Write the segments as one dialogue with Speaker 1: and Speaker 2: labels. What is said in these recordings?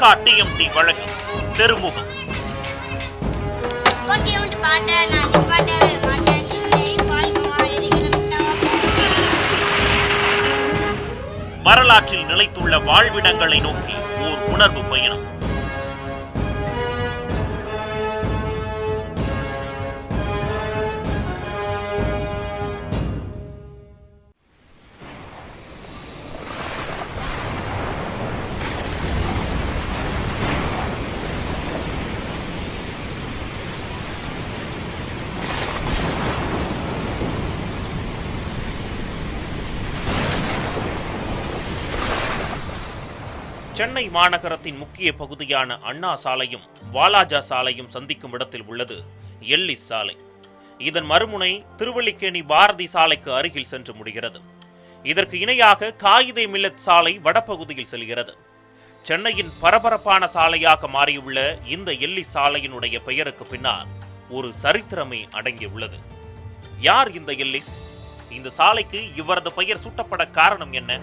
Speaker 1: Mega TMT வழங்கும் தெருமுகம். வரலாற்றில் நிலைத்துள்ள வாழ்விடங்களை நோக்கி ஓர் உணர்வு பயணம். சென்னை மாநகரத்தின் முக்கிய பகுதியான அண்ணா சாலையும் வாலாஜா சாலையும் சந்திக்கும் இடத்தில் உள்ளது எல்லிஸ் சாலை. இதன் மறுமுனை திருவல்லிக்கேணி பாரதி சாலைக்கு அருகில் சென்று முடிகிறது. இதற்கு இணையாக காயிதே மில்லத் சாலை வடபகுதியில் செல்கிறது. சென்னையின் பரபரப்பான சாலையாக மாறியுள்ள இந்த எல்லிஸ் சாலையினுடைய பெயருக்கு பின்னால் ஒரு சரித்திரமே அடங்கியுள்ளது. யார் இந்த எல்லிஸ்? இந்த சாலைக்கு இவரது பெயர் சூட்டப்பட காரணம் என்ன?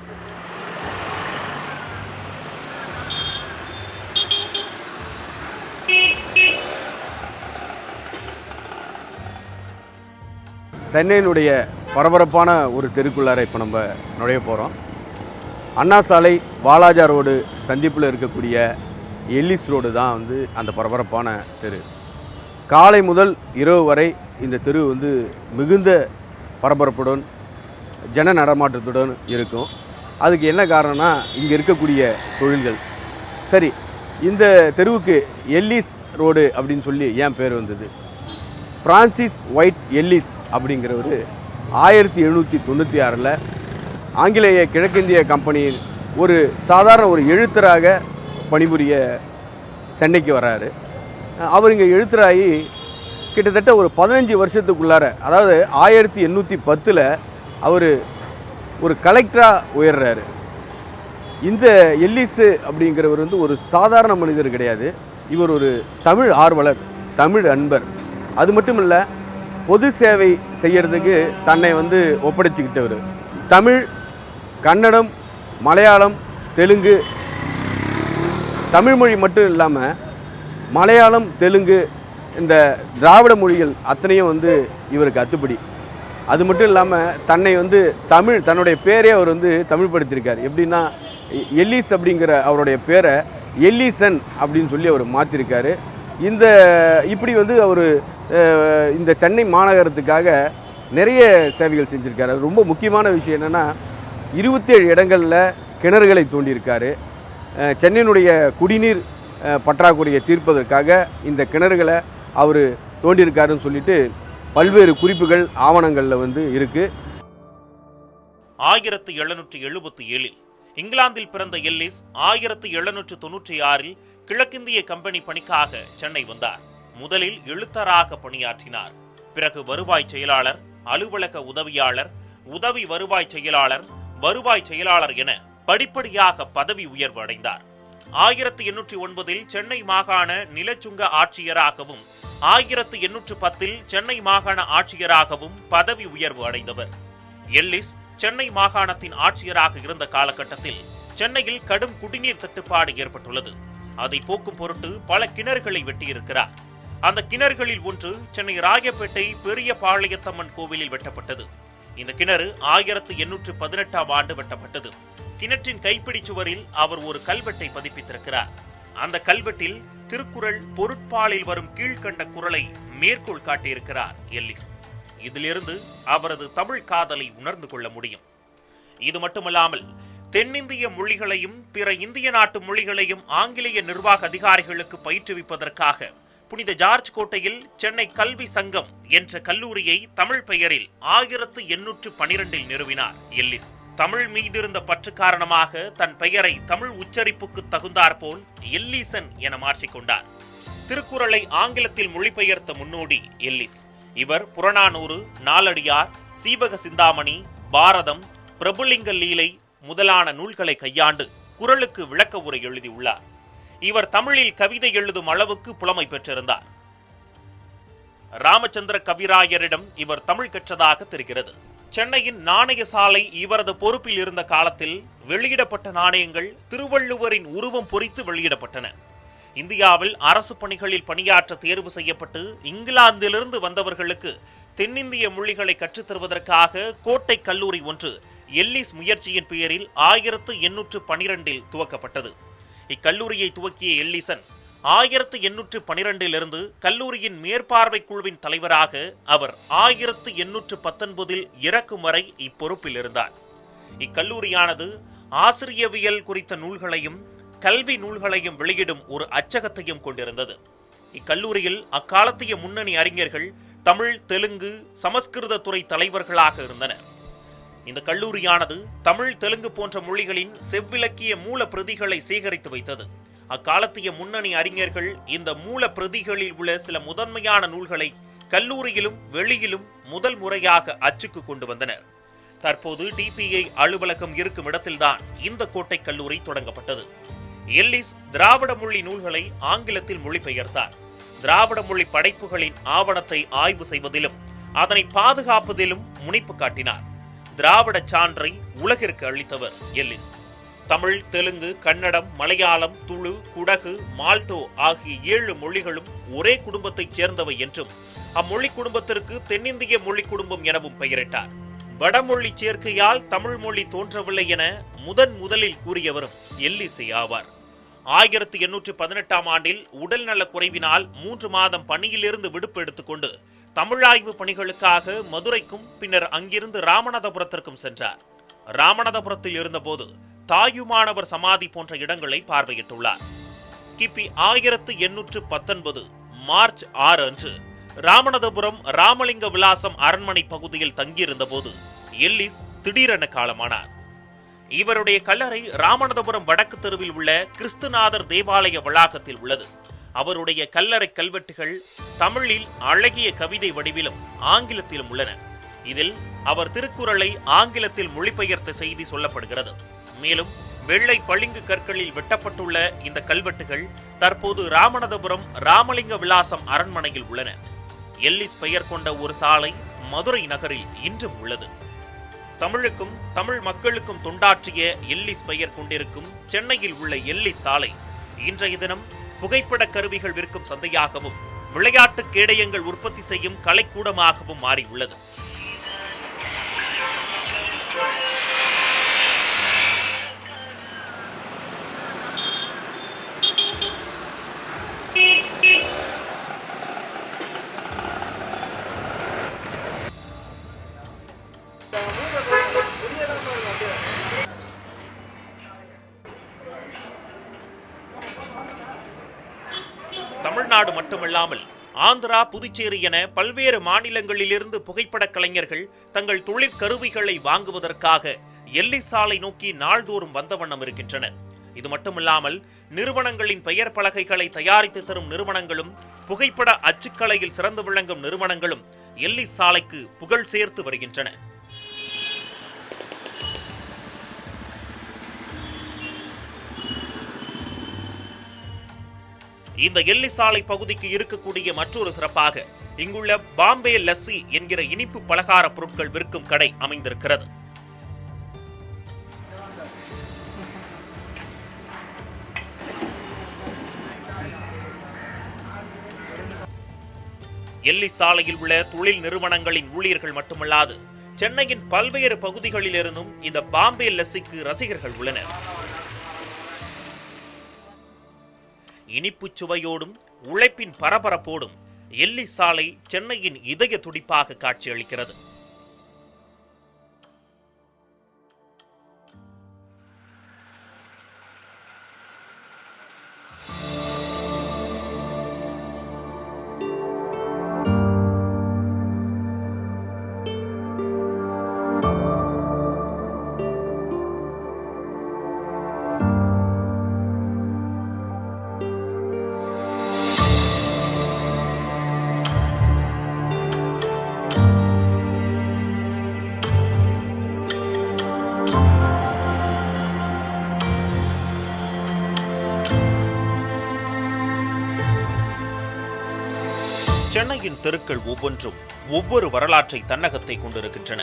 Speaker 2: சென்னையினுடைய பரபரப்பான ஒரு தெருக்குள்ளார இப்போ நம்ம நுழைய போகிறோம். அண்ணா சாலை வாலாஜா ரோடு சந்திப்பில் இருக்கக்கூடிய எல்லிஸ் ரோடு தான் அந்த பரபரப்பான தெரு. காலை முதல் இரவு வரை இந்த தெரு மிகுந்த பரபரப்புடன் ஜன நடமாட்டத்துடன் இருக்கும். அதுக்கு என்ன காரணம்னா இங்கே இருக்கக்கூடிய தொழில்கள். சரி, இந்த தெருவுக்கு எல்லிஸ் ரோடு அப்படின்னு சொல்லி ஏன் பேர் வந்தது? பிரான்சிஸ் ஒயிட் எல்லிஸ் அப்படிங்கிறவர் 1796 ஆங்கிலேய கிழக்கிந்திய கம்பெனியில் ஒரு சாதாரண ஒரு எழுத்தராக பணிபுரிய சென்னைக்கு வர்றாரு. அவர் இங்கே எழுத்தராகி கிட்டத்தட்ட ஒரு 15 வருஷத்துக்குள்ளார, அதாவது 1810 அவர் ஒரு கலெக்டராக உயர்றாரு. இந்த எல்லிஸ் அப்படிங்கிறவர் ஒரு சாதாரண மனிதர் கிடையாது. இவர் ஒரு தமிழ் ஆர்வலர், தமிழ் அன்பர். அது மட்டும் இல்லை, பொது சேவை செய்கிறதுக்கு தன்னை ஒப்படைச்சிக்கிட்டவர். தமிழ், கன்னடம், மலையாளம், தெலுங்கு, தமிழ் மொழி மட்டும் இல்லாமல் மலையாளம், தெலுங்கு, இந்த திராவிட மொழிகள் அத்தனையும் இவருக்கு அத்துப்படி. அது மட்டும் இல்லாமல் தன்னை தமிழ், தன்னுடைய பேரே அவர் தமிழ் படுத்தியிருக்கார். எப்படின்னா, எல்லிஸ் அப்படிங்கிற அவருடைய பேரை எல்லிசன் அப்படின்னு சொல்லி அவர் மாற்றிருக்காரு. இப்படி அவர் இந்த சென்னை மாநகரத்துக்காக நிறைய சேவைகள் செஞ்சுருக்காரு. அது ரொம்ப முக்கியமான விஷயம் என்னென்னா, 27 இடங்களில் கிணறுகளை தோண்டியிருக்காரு. சென்னையினுடைய குடிநீர் பற்றாக்குறையை தீர்ப்பதற்காக இந்த கிணறுகளை அவர் தோண்டியிருக்காருன்னு சொல்லிட்டு பல்வேறு குறிப்புகள் ஆவணங்களில் இருக்குது.
Speaker 1: 1777 இங்கிலாந்தில் பிறந்த எல்லிஸ் 1796 கிழக்கிந்திய கம்பெனி பணிக்காக சென்னை வந்தார். முதலில் எழுத்தராக பணியாற்றினார். பிறகு வருவாய் செயலாளர், அலுவலக உதவியாளர், உதவி வருவாய் செயலாளர், வருவாய் செயலாளர் என படிப்படியாக பதவி உயர்வு அடைந்தார். 1809 சென்னை மாகாண நிலச்சுங்க ஆட்சியராகவும் 1810 சென்னை மாகாண ஆட்சியராகவும் பதவி உயர்வு அடைந்தவர். எல்லிஸ் சென்னை மாகாணத்தின் ஆட்சியராக இருந்த காலகட்டத்தில் சென்னையில் கடும் குடிநீர் தட்டுப்பாடு ஏற்பட்டுள்ளது. அதை போக்கும் பொருட்டு பல கிணறுகளை வெட்டியிருக்கிறார். அந்த கிணறுகளில் ஒன்று சென்னை ராயப்பேட்டை பெரிய பாளையத்தம்மன் கோவிலில் வெட்டப்பட்டது. இந்த கிணறு 1818 ஆண்டு வெட்டப்பட்டது. கிணற்றின் கைப்பிடி சுவரில் அவர் ஒரு கல்வெட்டை பதிப்பித்திருக்கிறார். அந்த கல்வெட்டில் திருக்குறள் பொருட்பாலில் வரும் கீழ்கண்ட குறளை மேற்கோள் காட்டியிருக்கிறார் எல்லிஸ். இதிலிருந்து அவரது தமிழ் காதலை உணர்ந்து கொள்ள முடியும். இது மட்டுமல்லாமல் தென்னிந்திய மொழிகளையும் பிற இந்திய நாட்டு மொழிகளையும் ஆங்கிலேய நிர்வாக அதிகாரிகளுக்கு பயிற்றுவிப்பதற்காக புனித ஜார்ஜ் கோட்டையில் சென்னை கல்வி சங்கம் என்ற கல்லூரியை தமிழ் பெயரில் 1812 நிறுவினார் எல்லிஸ். தமிழ் மீதிருந்த பற்று காரணமாக தன் பெயரை தமிழ் உச்சரிப்புக்கு தகுந்தாற்போல் எல்லிசன் என மாற்றிக்கொண்டார். திருக்குறளை ஆங்கிலத்தில் மொழிபெயர்த்த முன்னோடி எல்லிஸ். இவர் புறநானூறு, நாலடியார், சீவக சிந்தாமணி, பாரதம், பிரபுலிங்க லீலை முதலான நூல்களை கையாண்டு குறளுக்கு விளக்க உரை எழுதியுள்ளார். இவர் தமிழில் கவிதை எழுதும் அளவுக்கு புலமை பெற்றிருந்தார். ராமச்சந்திர கவிராயரிடம் இவர் தமிழ் கற்றதாக தெரிகிறது. சென்னையின் நாணய சாலை இவரது பொறுப்பில் இருந்த காலத்தில் வெளியிடப்பட்ட நாணயங்கள் திருவள்ளுவரின் உருவம் பொறித்து வெளியிடப்பட்டன. இந்தியாவில் அரசு பணிகளில் பணியாற்ற தேர்வு செய்யப்பட்டு இங்கிலாந்திலிருந்து வந்தவர்களுக்கு தென்னிந்திய மொழிகளை கற்றுத்தருவதற்காக கோட்டை கல்லூரி ஒன்று எல்லிஸ் முயற்சியின் பெயரில் 1812 துவக்கப்பட்டது. இக்கல்லூரியை துவக்கிய எல்லிசன் 1812 கல்லூரியின் மேற்பார்வை குழுவின் தலைவராக அவர் 1819 இறக்கும் வரை இப்பொறுப்பில் இருந்தார். இக்கல்லூரியானது ஆசிரியவியல் குறித்த நூல்களையும் கல்வி நூல்களையும் வெளியிடும் ஒரு அச்சகத்தையும் கொண்டிருந்தது. இக்கல்லூரியில் அக்காலத்திய முன்னணி அறிஞர்கள் தமிழ், தெலுங்கு, சமஸ்கிருத துறை தலைவர்களாக இருந்தனர். இந்த கல்லூரியானது தமிழ், தெலுங்கு போன்ற மொழிகளின் செவ்விலக்கிய மூல பிரதிகளை சேகரித்து வைத்தது. அக்காலத்திய முன்னணி அறிஞர்கள் இந்த மூல பிரதிகளில் உள்ள சில முதன்மையான நூல்களை கல்லூரியிலும் வெளியிலும் முதல் முறையாக அச்சுக்கு கொண்டு வந்தனர். தற்போது டிபிஐ அலுவலகம் இருக்கும் இடத்தில்தான் இந்த கோட்டை கல்லூரி தொடங்கப்பட்டது. எல்லிஸ் திராவிட மொழி நூல்களை ஆங்கிலத்தில் மொழிபெயர்த்தார். திராவிட மொழி படைப்புகளின் ஆவணத்தை ஆய்வு செய்வதிலும் அதனை பாதுகாப்பதிலும் முனைப்பு காட்டினார். திராவிட சான்றை உலகிற்கு அளித்தவர் எல்லிஸ். தமிழ், தெலுங்கு, கன்னடம், மலையாளம், துளு, குடகு, மால்டோ ஆகிய 7 மொழிகளும் ஒரே குடும்பத்தைச் சேர்ந்தவை என்றும் அம்மொழி குடும்பத்திற்கு தென்னிந்திய மொழி குடும்பம் எனவும் பெயரிட்டார். வடமொழி சேர்க்கையால் தமிழ் மொழி தோன்றவில்லை என முதலில் கூறியவரும் எல்லிசே ஆவார். 1818 ஆண்டில் உடல் நலக் குறைவினால் 3 மாதம் பணியிலிருந்து விடுப்பு எடுத்துக்கொண்டு தமிழாய்வு பணிகளுக்காக மதுரைக்கும் பின்னர் அங்கிருந்து ராமநாதபுரத்திற்கும் சென்றார். ராமநாதபுரத்தில் இருந்தபோது தாயுமானவர் சமாதி போன்ற இடங்களை பார்வையிட்டுள்ளார். கிபி 1819 மார்ச் 6 அன்று ராமநாதபுரம் ராமலிங்க விலாசம் அரண்மனை பகுதியில் தங்கியிருந்த போது எல்லிஸ் திடீரென காலமானார். இவருடைய கல்லறை ராமநாதபுரம் வடக்கு தெருவில் உள்ள கிறிஸ்துநாதர் தேவாலய வளாகத்தில் உள்ளது. அவருடைய கல்லறை கல்வெட்டுகள் தமிழில் அழகிய கவிதை வடிவிலும் ஆங்கிலத்திலும் உள்ளன. இதில் அவர் திருக்குறளை ஆங்கிலத்தில் மொழிபெயர்த்த செய்தி சொல்லப்படுகிறது. மேலும் வெள்ளை பளிங்கு கற்களில் வெட்டப்பட்டுள்ள இந்த கல்வெட்டுகள் தற்போது ராமநாதபுரம் ராமலிங்க விலாசம் அரண்மனையில் உள்ளன. எல்லிஸ் பெயர் கொண்ட ஒரு சாலை மதுரை நகரில் இன்றும் உள்ளது. தமிழுக்கும் தமிழ் மக்களுக்கும் தொண்டாற்றிய எல்லிஸ் பெயர் கொண்டிருக்கும் சென்னையில் உள்ள எல்லிஸ் சாலை இன்றைய தினம் புகைப்பட கருவிகள் விற்கும் சந்தையாகவும் விளையாட்டு கேடயங்கள் உற்பத்தி செய்யும் கலைக்கூடமாகவும் மாறியுள்ளது. தமிழ்நாடு மட்டுமல்லாமல் ஆந்திரா, புதுச்சேரி என பல்வேறு மாநிலங்களிலிருந்து புகைப்பட கலைஞர்கள் தங்கள் தொழிற்கருவிகளை வாங்குவதற்காக எல்லிஸ் சாலை நோக்கி நாள்தோறும் வந்த வண்ணம் இருக்கின்றனர். இது மட்டுமில்லாமல் நிறுவனங்களின் பெயர் பலகைகளை தயாரித்து தரும் நிறுவனங்களும் புகைப்பட அச்சுக்கலையில் சிறந்து விளங்கும் நிறுவனங்களும் எல்லிஸ் சாலைக்கு புகழ் சேர்த்து வருகின்றன. இந்த எல்லிஸ் சாலை பகுதிக்கு இருக்கக்கூடிய மற்றொரு சிறப்பாக இங்குள்ள பாம்பே லஸ்ஸி என்கிற இனிப்பு பலகார பொருட்கள் விற்கும் கடை அமைந்திருக்கிறது. எல்லிஸ் சாலையில் உள்ள தொழில் நிறுவனங்களின் ஊழியர்கள் மட்டுமல்லாது சென்னையின் பல்வேறு பகுதிகளில் இருந்தும் இந்த பாம்பே லஸ்ஸிக்கு ரசிகர்கள் உள்ளனர். இனிப்பு சுவையோடும் உழைப்பின் பரபரப்போடும் எல்லிஸ் சாலை சென்னையின் இதய துடிப்பாக காட்சியளிக்கிறது. சென்னையின் தெருக்கள் ஒவ்வொன்றும் ஒவ்வொரு வரலாற்றை தன்னகத்தை கொண்டிருக்கின்றன.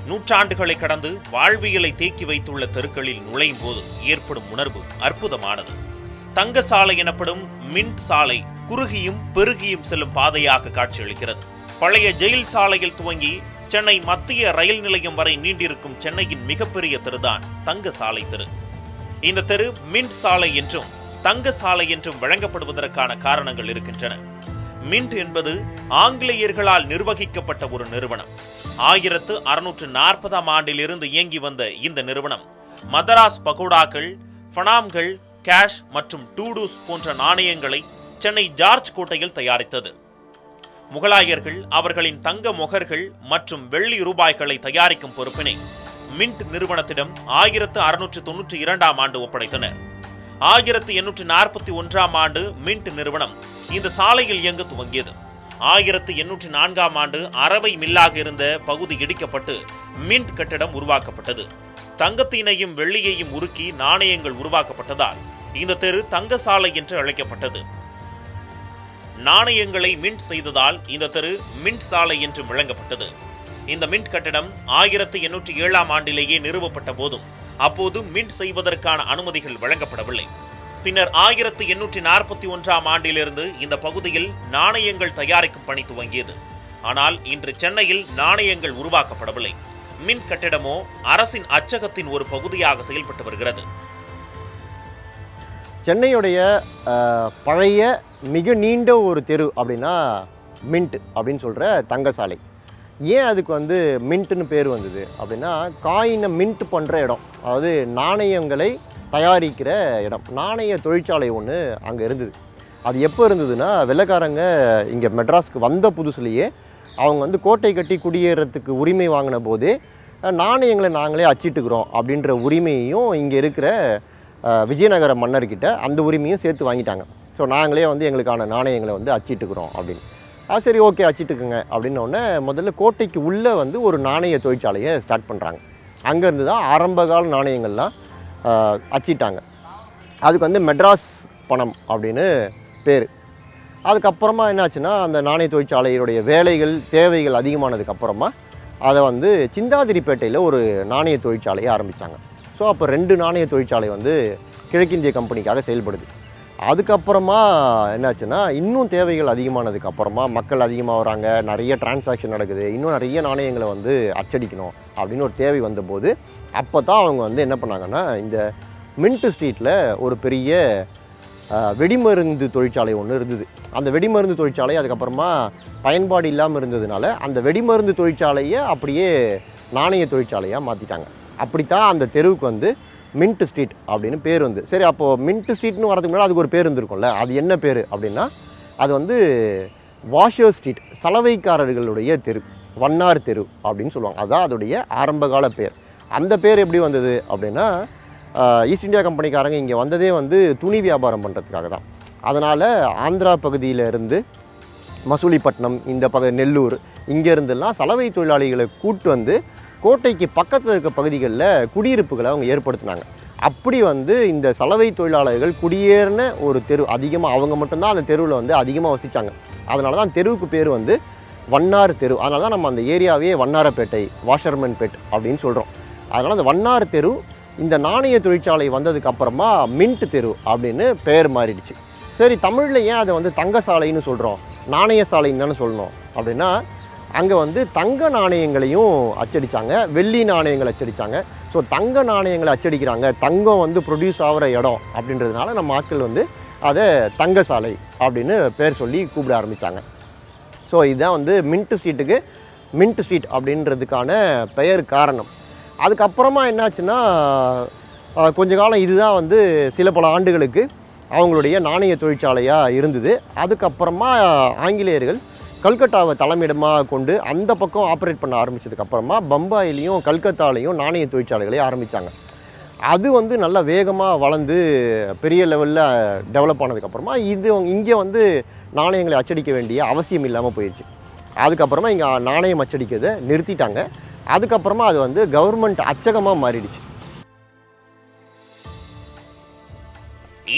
Speaker 1: நூற்றாண்டுகளை கடந்து வாழ்வியலை தேக்கி வைத்துள்ள தெருக்களில் நுழையும் போது ஏற்படும் உணர்வு அற்புதமானது. தங்க சாலை எனப்படும் மின்ட் சாலை குறுகியும் பெருகியும் செல்லும் பாதையாக காட்சியளிக்கிறது. பழைய ஜெயில் சாலையில் துவங்கி சென்னை மத்திய ரயில் நிலையம் வரை நீண்டிருக்கும் சென்னையின் மிகப்பெரிய தெருதான் தங்க சாலை தெரு. இந்த தெரு மின்ட் சாலை என்றும் தங்க சாலை என்றும் வழங்கப்படுவதற்கான காரணங்கள் இருக்கின்றன. மின்ட் என்பது ஆங்கிலேயர்களால் நிர்வகிக்கப்பட்ட ஒரு நிறுவனம். 1640ஆம் ஆண்டிலிருந்து இயங்கி வந்த இந்த நிறுவனம் மதராஸ் பகோடாக்கள், ஃபனாம்கள், கேஷ் மற்றும் டூடூஸ் போன்ற நாணயங்களை சென்னை ஜார்ஜ் கோட்டையில் தயாரித்தது. முகலாயர்கள் அவர்களின் தங்க மொகர்கள் மற்றும் வெள்ளி ரூபாய்களை தயாரிக்கும் பொறுப்பினை மின்ட் நிறுவனத்திடம் 1692ஆம் ஆண்டு ஒப்படைத்தனர். 1841ஆம் ஆண்டு மின்ட் நிறுவனம் இந்த சாலையில் இயங்க துவங்கியது. 1804ஆம் ஆண்டு அரவை மில்லாக இருந்த பகுதி இடிக்கப்பட்டு மின்ட் கட்டிடம் உருவாக்கப்பட்டது. தங்கத்தினையும் வெள்ளியையும் உருக்கி நாணயங்கள் உருவாக்கப்பட்டதால் இந்த தெரு தங்க சாலை என்று அழைக்கப்பட்டது. நாணயங்களை மின்ட் செய்ததால் இந்த தெரு மின்ட் சாலை என்று வழங்கப்பட்டது. இந்த மின்ட் கட்டிடம் 1807ஆம் ஆண்டிலேயே நிறுவப்பட்ட போதும் அப்போது மின்ட் செய்வதற்கான அனுமதிகள் வழங்கப்படவில்லை. பின்னர் 1841ஆம் ஆண்டிலிருந்து இந்த பகுதியில் நாணயங்கள் தயாரிக்கும் பணி துவங்கியது. ஆனால் இன்று சென்னையில் நாணயங்கள் உருவாக்கப்படவில்லை. மின்ட் கட்டிடமோ அரசின் அச்சகத்தின் ஒரு பகுதியாக செயல்பட்டு வருகிறது.
Speaker 3: சென்னையுடைய பழைய மிக நீண்ட ஒரு தெரு அப்படின்னா மின்ட் அப்படின்னு சொல்கிற தங்க சாலை. ஏன் அதுக்கு மின்ட்டுன்னு பேர் வந்தது அப்படின்னா, காயினை மின்ட் பண்ணுற இடம், அதாவது நாணயங்களை தயாரிக்கிற இடம், நாணய தொழிற்சாலை ஒன்று அங்கே இருந்தது. அது எப்போ இருந்ததுன்னா, வெள்ளைக்காரங்க இங்கே மெட்ராஸ்க்கு வந்த புதுசுலேயே அவங்க கோட்டை கட்டி குடியேறத்துக்கு உரிமை வாங்கின போதே நாணயங்களை நாங்களே அச்சிட்டுக்கிறோம் அப்படின்ற உரிமையையும் இங்கே இருக்கிற விஜயநகர மன்னர்கிட்ட அந்த உரிமையும் சேர்த்து வாங்கிட்டாங்க. ஸோ நாங்களே எங்களுக்கான நாணயங்களை அச்சிட்டுக்கிறோம் அப்படின்னு. சரி, ஓகே, அச்சிட்டுக்குங்க அப்படின்னோடனே முதல்ல கோட்டைக்கு உள்ளே ஒரு நாணய தொழிற்சாலையை ஸ்டார்ட் பண்ணுறாங்க. அங்கேருந்து தான் ஆரம்பகால நாணயங்கள்லாம் அச்சிட்டாங்க. அதுக்கு மெட்ராஸ் பணம் அப்படின்னு பேர். அதுக்கப்புறமா என்னாச்சுன்னா, அந்த நாணய தொழிற்சாலையுடைய வேலைகள் தேவைகள் அதிகமானதுக்கப்புறமா அதை சிந்தாதிரிப்பேட்டையில் ஒரு நாணய தொழிற்சாலையை ஆரம்பித்தாங்க. ஸோ அப்போ 2 நாணய தொழிற்சாலை கிழக்கிந்திய கம்பெனிக்காக செயல்படுது. அதுக்கப்புறமா என்னாச்சுன்னா, இன்னும் தேவைகள் அதிகமானதுக்கப்புறமா மக்கள் அதிகமாக வராங்க, நிறைய டிரான்சாக்ஷன் நடக்குது, இன்னும் நிறைய நாணயங்களை அச்சடிக்கணும் அப்படின்னு ஒரு தேவை வந்தபோது அப்போ தான் அவங்க என்ன பண்ணாங்கன்னா, இந்த மின்ட் ஸ்ட்ரீட்டில் ஒரு பெரிய வெடிமருந்து தொழிற்சாலை ஒன்று இருந்தது. அந்த வெடிமருந்து தொழிற்சாலை அதுக்கப்புறமா பயன்பாடு இல்லாமல் இருந்ததுனால அந்த வெடிமருந்து தொழிற்சாலையை அப்படியே நாணய தொழிற்சாலையாக மாற்றிட்டாங்க. அப்படித்தான் அந்த தெருவுக்கு மின்ட் ஸ்ட்ரீட் அப்படின்னு பேர் சரி, அப்போது மின்ட் ஸ்ட்ரீட்னு வரதுக்கு முன்னாடி அதுக்கு ஒரு பேர் இருந்திருக்கும்ல. அது என்ன பேர் அப்படின்னா, அது வாஷர் ஸ்ட்ரீட், சலவைக்காரர்களுடைய தெரு, வண்ணார் தெரு அப்படின்னு சொல்லுவாங்க. அதுதான் அதோடைய ஆரம்பகால பேர். அந்த பேர் எப்படி வந்தது அப்படின்னா, ஈஸ்ட் இந்தியா கம்பெனிக்காரங்க இங்கே வந்ததே துணி வியாபாரம் பண்ணுறதுக்காக தான். அதனால் ஆந்திரா பகுதியிலேருந்து மசூலிப்பட்டினம், இந்த நெல்லூர், இங்கேருந்துலாம் சலவை தொழிலாளிகளை கூட்டு கோட்டைக்கு பக்கத்தில் இருக்க பகுதிகளில் குடியிருப்புகளை அவங்க ஏற்படுத்தினாங்க. அப்படி இந்த சலவை தொழிலாளர்கள் குடியேறின ஒரு தெரு அதிகமாக, அவங்க மட்டும்தான் அந்த தெருவில் அதிகமாக வசித்தாங்க. அதனால தான் தெருவுக்கு பேர் வண்ணார் தெரு. அதனால தான் நம்ம அந்த ஏரியாவே வண்ணாரப்பேட்டை, வாஷர்மேன் பேட் அப்படின்னு சொல்கிறோம். அதனால் அந்த வண்ணார் தெரு இந்த நாணய தொழிற்சாலை வந்ததுக்கப்புறமா மின்ட் தெரு அப்படின்னு பெயர் மாறிடுச்சு. சரி, தமிழில் ஏன் அதை தங்க சாலைன்னு சொல்கிறோம், நாணய சாலைன்னு தானே சொல்லணும் அப்படின்னா, அங்கே தங்க நாணயங்களையும் அச்சடித்தாங்க, வெள்ளி நாணயங்கள் அச்சடித்தாங்க. ஸோ தங்க நாணயங்களை அச்சடிக்கிறாங்க, தங்கம் ப்ரொடியூஸ் ஆகிற இடம் அப்படின்றதுனால நம்ம ஆட்கள் அதை தங்க சாலை அப்படின்னு பேர் சொல்லி கூப்பிட ஆரம்பித்தாங்க. ஸோ இதுதான் மின்ட் ஸ்ட்ரீட்டுக்கு மின்ட் ஸ்ட்ரீட் அப்படின்றதுக்கான பெயர் காரணம். அதுக்கப்புறமா என்னாச்சுன்னா, கொஞ்ச காலம் இதுதான் சில பல ஆண்டுகளுக்கு அவங்களுடைய நாணய தொழிற்சாலையாக இருந்தது. அதுக்கப்புறமா ஆங்கிலேயர்கள் கல்கட்டாவை தலைமையிடமாக கொண்டு அந்த பக்கம் ஆப்ரேட் பண்ண ஆரம்பித்ததுக்கப்புறமா பம்பாயிலையும் கல்கத்தாலையும் நாணய தொழிற்சாலைகளை ஆரம்பித்தாங்க. அது நல்லா வேகமாக வளர்ந்து பெரிய லெவலில் டெவலப் ஆனதுக்கப்புறமா இங்கே நாணயங்களை அச்சடிக்க வேண்டிய அவசியம் இல்லாமல் போயிடுச்சு. அதுக்கப்புறமா இங்கே நாணயம் அச்சடிக்கிறதை நிறுத்திட்டாங்க. அதுக்கப்புறமா அது கவர்மெண்ட் அச்சகமாக மாறிடுச்சு.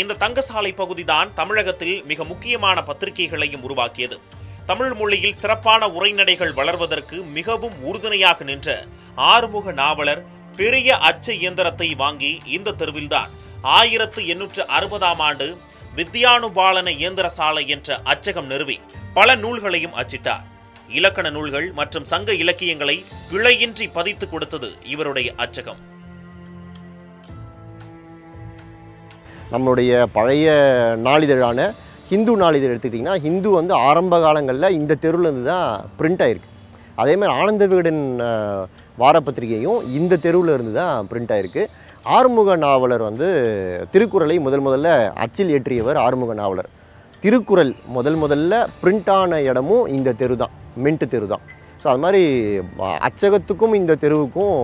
Speaker 1: இந்த தங்கசாலை பகுதிதான் தமிழகத்தில் மிக முக்கியமான பத்திரிகைகளையும் உருவாக்கியது. தமிழ் மொழியில் சிறப்பான உரைநடைகள் வளர்வதற்கு மிகவும் உறுதுணையாக நின்ற ஆறுமுக நாவலர் பெரிய அச்சு இயந்திரத்தை வாங்கி இந்த தெருவில்தான் 1860ஆம் ஆண்டு வித்யானுபாலன இயந்திர சாலை என்ற அச்சகம் நிறுவி பல நூல்களையும் அச்சிட்டார். இலக்கண நூல்கள் மற்றும் சங்க இலக்கியங்களை பிழையின்றி பதித்து கொடுத்தது இவருடைய அச்சகம்.
Speaker 3: நம்மளுடைய பழைய நாளிதழான ஹிந்து நாளிதழ் எடுத்துக்கிட்டிங்கன்னா, ஹிந்து வந்து ஆரம்ப காலங்களில் இந்த தெருவிலேருந்து தான் பிரிண்ட் ஆகிருக்கு. அதேமாதிரி ஆனந்த விகடன் வாரப்பத்திரிகையும் இந்த தெருவில் இருந்து தான் பிரிண்ட் ஆகிருக்கு. ஆறுமுக நாவலர் வந்து திருக்குறளை முதல்ல அச்சில் ஏற்றியவர் ஆறுமுக நாவலர். திருக்குறள் முதல்ல பிரிண்ட் ஆன இடமும் இந்த தெரு தான், மின்ட் தெரு தான். ஸோ அது மாதிரி அச்சகத்துக்கும் இந்த தெருவுக்கும்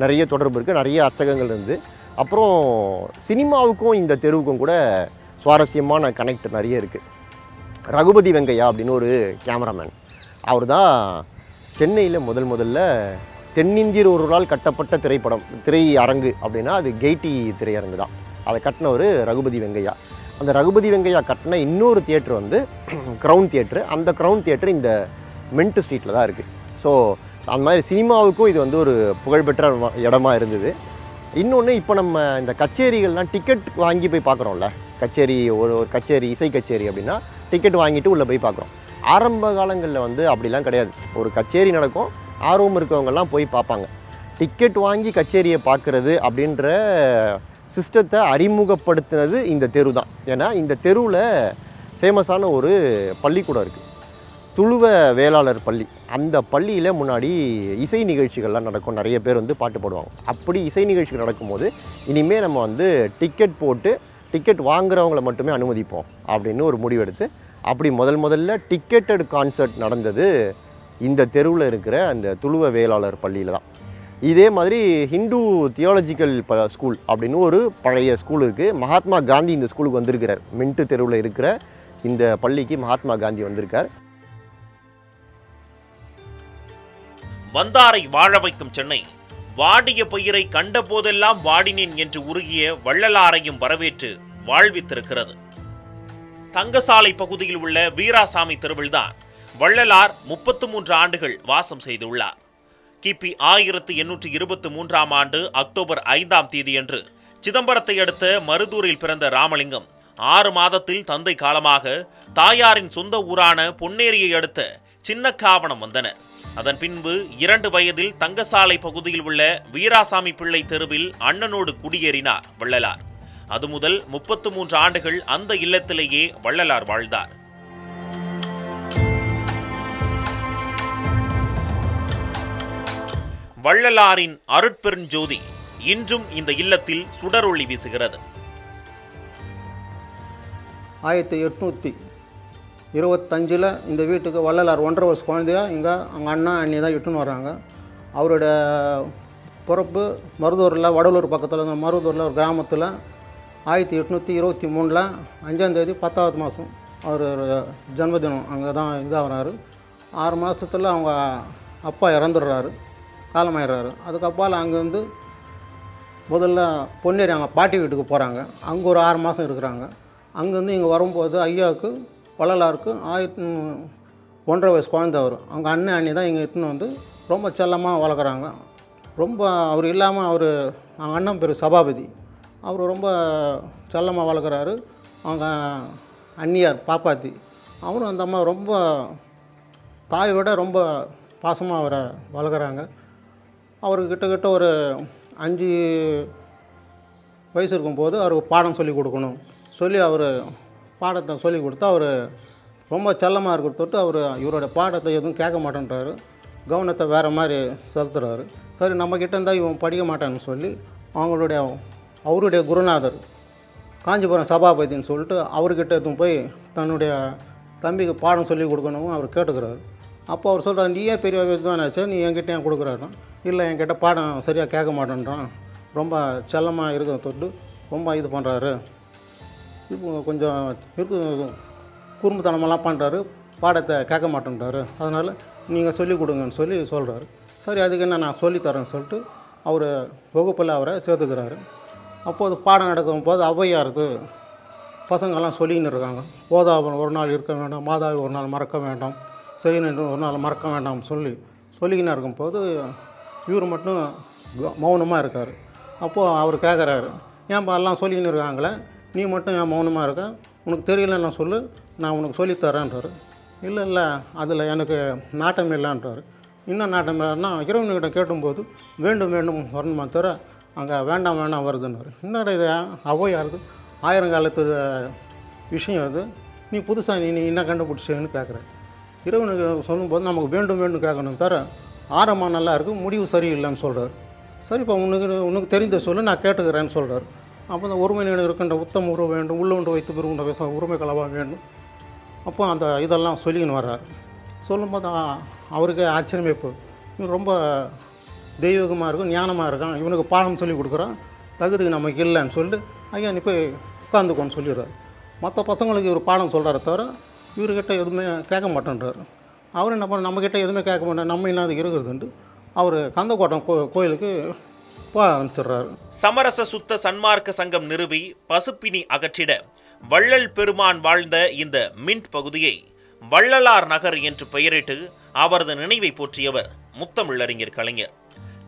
Speaker 3: நிறைய தொடர்பு இருக்குது, நிறைய அச்சகங்கள் இருந்து. அப்புறம் சினிமாவுக்கும் இந்த தெருவுக்கும் கூட சுவாரஸ்யமான கனெக்ட் நிறைய இருக்குது. ரகுபதி வெங்கையா அப்படின்னு ஒரு கேமராமேன், அவர் தான் சென்னையில் முதல்ல தென்னிந்தியர் ஒருவரால் கட்டப்பட்ட திரை அரங்கு அப்படின்னா அது கெய்டி திரையரங்கு தான். அதை கட்டினவர் ரகுபதி வெங்கையா. அந்த ரகுபதி வெங்கையா கட்டின இன்னொரு தியேட்டர் வந்து க்ரௌன் தியேட்ரு. அந்த க்ரௌன் தியேட்டர் இந்த மின்ட் ஸ்ட்ரீட்டில் தான் இருக்குது. ஸோ அந்த மாதிரி சினிமாவுக்கும் இது வந்து ஒரு புகழ்பெற்ற இடமா இருந்தது. இன்னொன்று, இப்போ நம்ம இந்த கச்சேரிகள்லாம் டிக்கெட் வாங்கி போய் பார்க்குறோம்ல, கச்சேரி ஒரு கச்சேரி இசை கச்சேரி அப்படின்னா டிக்கெட் வாங்கிட்டு உள்ளே போய் பார்க்குறோம். ஆரம்ப காலங்களில் வந்து அப்படிலாம் கிடையாது. ஒரு கச்சேரி நடக்கும், ஆர்வம் இருக்கவங்கெல்லாம் போய் பார்ப்பாங்க. டிக்கெட் வாங்கி கச்சேரியை பார்க்குறது அப்படின்ற சிஸ்டத்தை அறிமுகப்படுத்தினது இந்த தெரு தான். ஏன்னா இந்த தெருவில் ஃபேமஸான ஒரு பள்ளிக்கூடம் இருக்குது, துளுவ வேளாளர் பள்ளி. அந்த பள்ளியில் முன்னாடி இசை நிகழ்ச்சிகள்லாம் நடக்கும், நிறைய பேர் வந்து பாட்டு பாடுவாங்க. அப்படி இசை நிகழ்ச்சிகள் நடக்கும்போது இனிமேல் நம்ம வந்து டிக்கெட் போட்டு டிக்கெட் வாங்குறவங்களை மட்டுமே அனுமதிப்போம் அப்படின்னு ஒரு முடிவெடுத்து அப்படி முதல்ல டிக்கெட்டட் கான்சர்ட் நடந்தது இந்த தெருவில் இருக்கிற அந்த துளுவ வேளாளர் பள்ளியில் தான். இதே மாதிரி ஹிந்து தியாலஜிக்கல் ஸ்கூல் அப்படின்னு ஒரு பழைய ஸ்கூல் இருக்குது. மகாத்மா காந்தி இந்த ஸ்கூலுக்கு வந்திருக்கிறார். மின்ட்டு தெருவில் இருக்கிற இந்த பள்ளிக்கு மகாத்மா காந்தி வந்திருக்கார்.
Speaker 1: வந்தாரை வாழ வைக்கும் சென்னை வாடிய பயிரை கண்ட போதெல்லாம் வாடினேன் என்று உருகிய வள்ளலாரையும் வரவேற்று வாழ்வித்திருக்கிறது. தங்கசாலை பகுதியில் உள்ள வீராசாமி தெருவில்தான் வள்ளலார் 33 ஆண்டுகள் வாசம் செய்துள்ளார். கிபி 1823ஆம் ஆண்டு அக்டோபர் 5ஆம் தேதியன்று சிதம்பரத்தை அடுத்த மருதூரில் பிறந்த ராமலிங்கம் 6 மாதத்தில் தந்தை காலமாக தாயாரின் சொந்த ஊரான பொன்னேரியை அடுத்த சின்னக்காவணம் வந்தனர். அதன் பின்பு 2 வயதில் தங்கசாலை பகுதியில் உள்ள வீராசாமி பிள்ளை தெருவில் அண்ணனோடு குடியேறினார் வள்ளலார். அது முதல் 33 ஆண்டுகள் அந்த இல்லத்திலேயே வள்ளலார் வாழ்ந்தார். வள்ளலாரின் அருட்பெருஞ்சோதி இன்றும் இந்த இல்லத்தில் சுடரொளி வீசுகிறது.
Speaker 4: 1825 இந்த வீட்டுக்கு வள்ளலார் 1.5 வயசு குழந்தையா இங்கே அவங்க அண்ணா அண்ணி தான் இட்டுன்னு வர்றாங்க. அவரோட பிறப்பு மருதூரில், வடலூர் பக்கத்தில் மருதூரில் ஒரு கிராமத்தில் 1823 5ஆம் தேதி 10வது மாதம் அவர் ஜன்மதினம் அங்கே தான் இதாகிறாரு. 6 மாதத்தில் அவங்க அப்பா இறந்துடுறாரு, காலமாயிடுறாரு. அதுக்கப்பால் அங்கேருந்து முதல்ல பொன்னேரி அங்கே பாட்டி வீட்டுக்கு போகிறாங்க. அங்கே ஒரு 6 மாதம் இருக்கிறாங்க. அங்கேருந்து இங்கே வரும்போது ஐயாவுக்கு வள்ளலாருக்கு 1.5 வயசு குழந்தை. அவங்க அண்ணன் அண்ணி தான் இங்கே எடுத்துன்னு வந்து ரொம்ப செல்லமாக வளர்க்குறாங்க. ரொம்ப அவர் இல்லாமல் அவங்க அண்ணன் பேர் சபாபதி, அவர் ரொம்ப செல்லமாக வளர்க்குறாரு. அவங்க அண்ணியார் பாப்பாத்தி, அவரும் அந்த அம்மா ரொம்ப தாயை விட ரொம்ப பாசமாக அவரை வளர்க்குறாங்க. அவருக்கு கிட்டத்தட்ட ஒரு 5 வயசு இருக்கும்போது அவருக்கு பாடம் சொல்லி கொடுக்கணும் சொல்லி அவர் பாடத்தை சொல்லி கொடுத்தா அவர் ரொம்ப செல்லமாக இருக்கிறதொட்டு இவரோட பாடத்தை எதுவும் கேட்க மாட்டேன்றாரு. கவனத்தை வேறு மாதிரி செலுத்துறாரு. சரி, நம்மக்கிட்ட இருந்தால் இவன் படிக்க மாட்டான்னு சொல்லி அவருடைய குருநாதர் காஞ்சிபுரம் சபாபதினு சொல்லிட்டு அவர்கிட்ட எதுவும் போய் தன்னுடைய தம்பிக்கு பாடம் சொல்லி கொடுக்கணும் அவர் கேட்டுக்கிறாரு. அப்போ அவர் சொல்கிறார், நீயே பெரிய வித்வானாச்சு, நீ என்கிட்ட ஏன் கொடுக்குறாருன்னா, இல்லை என்கிட்ட பாடம் சரியாக கேட்க மாட்டேன்றான், ரொம்ப செல்லமாக இருக்கிற தொட்டு ரொம்ப இது பண்ணுறாரு, இப்போ கொஞ்சம் குறும்புத்தனமெல்லாம் பண்ணுறாரு, பாடத்தை கேட்க மாட்டேன்றாரு, அதனால் நீங்கள் சொல்லிக் கொடுங்கன்னு சொல்கிறாரு. சரி, அதுக்கு என்ன நான் சொல்லித்தரேன்னு சொல்லிட்டு அவர் வகுப்பில் அவரை சேர்த்துக்கிறாரு. அப்போது பாடம் நடக்கும் போது ஔவையாருக்கு பசங்கள்லாம் சொல்லின்னு இருக்காங்க. ஓதாவன் ஒரு நாள் இருக்க வேண்டாம், மாதாவி ஒரு நாள் மறக்க வேண்டாம், செய்யணும், ஒரு நாள் மறக்க வேண்டாம்னு சொல்லிக்கின்னு இருக்கும்போது இவர் மட்டும் மௌனமாக இருக்கார். அப்போது அவர் கேட்குறாரு, ஏன்பா எல்லாம் சொல்லிக்கின்னு இருக்காங்களே, நீ மட்டும் ஏன் மௌனமாக இருக்க, உனக்கு தெரியலன்னு சொல்லு, நான் உனக்கு சொல்லித்தரேன்றார். இல்லை அதில் எனக்கு நாட்டம் இல்லைன்றார். இன்னும் நாட்டம் இல்லைன்னா இறைவன்கிட்ட கேட்டும்போது வேண்டும் வரணுமா தவிர அங்கே வேண்டாம் வருதுன்னாரு. என்னடா இது ஔவையாருது 1000 காலத்து விஷயம் அது, நீ புதுசாக நீ என்ன கண்டுபிடிச்சேன்னு கேட்குறேன். இறைவனுக்கு சொல்லும்போது நமக்கு வேண்டும் கேட்கணும் தவிர ஆரம்பம் நல்லா இருக்குது, முடிவு சரியில்லைன்னு சொல்கிறார். சரிப்பா உனக்கு தெரிந்த சொல்லு, நான் கேட்டுக்கிறேன்னு சொல்கிறார். அப்போ அந்த ஒருமையில் இருக்கின்ற உத்தம உறவு வேண்டும், உள்ளொன்று வைத்து பெறுகின்ற விவசாயம் உரிமை கலவாக வேண்டும். அப்போ அந்த இதெல்லாம் சொல்லிக்கின்னு வர்றார். சொல்லும்போது அவருக்கே ஆச்சரியமே இப்போ இவன் ரொம்ப தெய்வீகமாக இருக்கும், ஞானமாக இருக்கான், இவனுக்கு பாடம் சொல்லி கொடுக்குறான், தகுதிக்கு நமக்கு இல்லைன்னு சொல்லிட்டு ஐயா நீ போய் உட்காந்துக்கோன்னு சொல்லிடுறாரு. மற்ற பசங்களுக்கு இவர் பாடம் சொல்கிறார தவிர இவர்கிட்ட எதுவுமே கேட்க மாட்டேன்றார். அவர் என்ன பண்ண நம்மக்கிட்ட எதுவுமே கேட்க மாட்டேன், நம்ம என்ன அதுக்கு இருக்கிறதுன்ட்டு அவர் கந்தக்கோட்டம் கோயிலுக்கு போக ஆரம்பிச்சிடுறாரு.
Speaker 1: சமரச சுத்த சன்மார்க்க சங்கம் நிறுவி பசுப்பினி அகற்றிட வள்ளல் பெருமான் வாழ்ந்த இந்த மின்ட் பகுதியை வள்ளலார் நகர் என்று பெயரிட்டு அவரது நினைவை போற்றியவர் முத்தமிழறிஞர் கலைஞர்.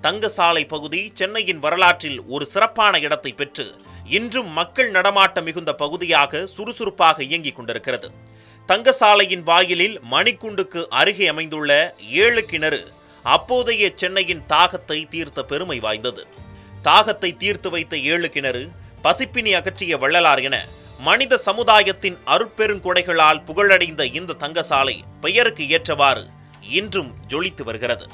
Speaker 1: தங்கசாலை பகுதி சென்னையின் வரலாற்றில் ஒரு சிறப்பான இடத்தை பெற்று இன்றும் மக்கள் நடமாட்டம் மிகுந்த பகுதியாக சுறுசுறுப்பாக இயங்கிக் கொண்டிருக்கிறது. தங்கசாலையின் வாயிலில் மணிக்குண்டுக்கு அருகே அமைந்துள்ள 7 கிணறு அப்போதைய சென்னையின் தாகத்தை தீர்த்த பெருமை வாய்ந்தது. தாகத்தை தீர்த்து வைத்த 7 கிணறு, பசிப்பினி அகற்றிய வள்ளலார் என மனித சமுதாயத்தின் அருட்பெருங்கொடைகளால் புகழடைந்த இந்த தங்கசாலை பெயருக்கு ஏற்றவாறு இன்றும் ஜொலித்து வருகிறது.